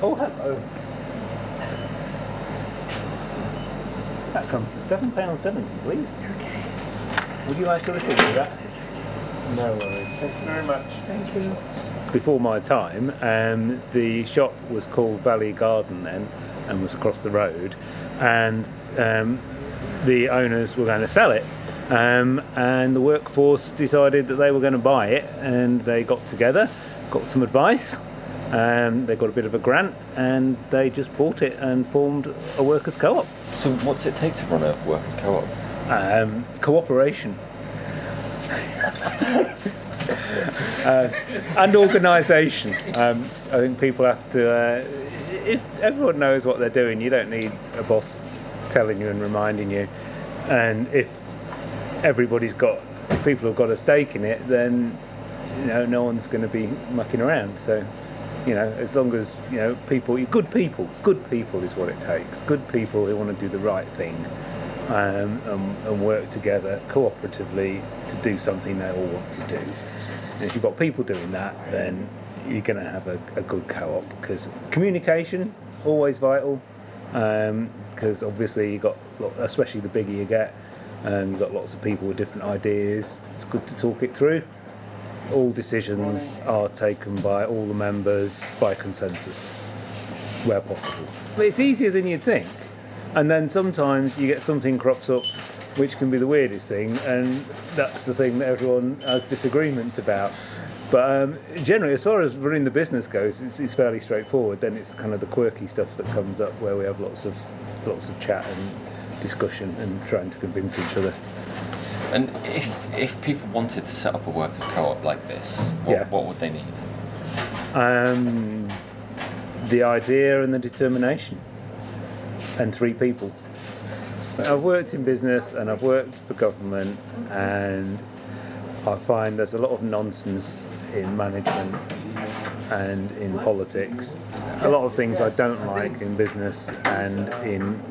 Oh, hello. That comes to £7.70, please. Okay. Would you like to receive that? No worries. Thank you very much. Thank you. Before my time, the shop was called Valley Garden then, and was across the road, and the owners were going to sell it, and the workforce decided that they were going to buy it, and they got together, got some advice, they got a bit of a grant, and they just bought it and formed a workers' co-op. So what's it take to run a workers' co-op? Cooperation. And organisation. I think people have to, if everyone knows what they're doing, you don't need a boss telling you and reminding you. And if people have got a stake in it, then no one's going to be mucking around. So, as long as good people is what it takes. Good people who want to do the right thing, and work together cooperatively to do something they all want to do. And if you've got people doing that, then you're going to have a good co-op, because communication always vital. Because obviously especially the bigger you get, you've got lots of people with different ideas. It's good to talk it through. All decisions are taken by all the members by consensus, where possible. But it's easier than you'd think. And then sometimes you get something crops up which can be the weirdest thing, and that's the thing that everyone has disagreements about. But generally, as far as running the business goes, it's fairly straightforward. Then it's kind of the quirky stuff that comes up, where we have lots of chat and discussion and trying to convince each other. And if people wanted to set up a workers' co-op like this, what would they need? The idea and the determination, and 3 people. I've worked in business and I've worked for government, and I find there's a lot of nonsense in management and in politics. A lot of things I don't like in business and in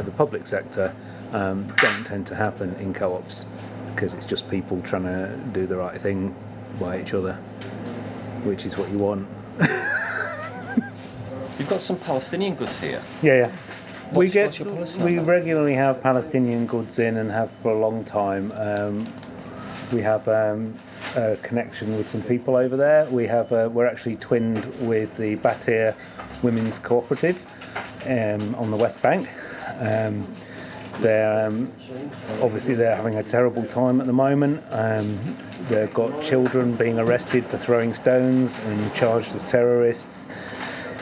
the public sector don't tend to happen in co-ops, because it's just people trying to do the right thing by each other, which is what you want. You've got some Palestinian goods here. Yeah. What's your policy on We that? regularly have Palestinian goods in, and have for a long time. We have a connection with some people over there. We're actually twinned with the Batir Women's Cooperative on the West Bank. They're having a terrible time at the moment. They've got children being arrested for throwing stones and charged as terrorists.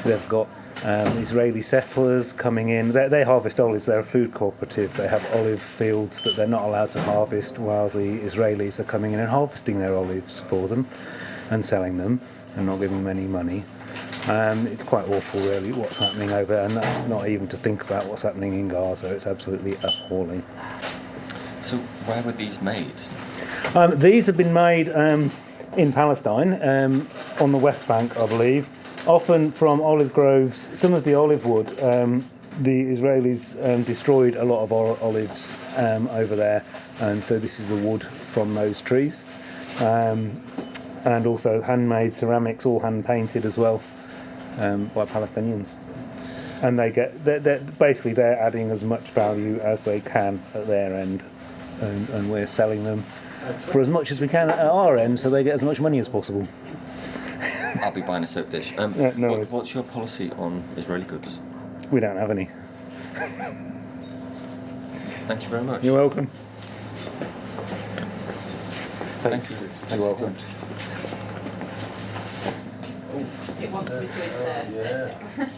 They've got Israeli settlers coming in. They harvest olives. They're a food cooperative. They have olive fields that they're not allowed to harvest, while the Israelis are coming in and harvesting their olives for them and selling them and not giving them any money. It's quite awful, really, what's happening over there, and that's not even to think about what's happening in Gaza. It's absolutely appalling. So where were these made? These have been made in Palestine, on the West Bank, I believe. Often from olive groves. Some of the olive wood, the Israelis destroyed a lot of olives over there, and so this is the wood from those trees. And also handmade ceramics, all hand painted as well, by Palestinians. And they're adding as much value as they can at their end, and we're selling them for as much as we can at our end, so they get as much money as possible. I'll be buying a soap dish. What's your policy on Israeli goods? We don't have any. Thank you very much. You're welcome. Thank you. You're welcome. It wants me to there. Yeah.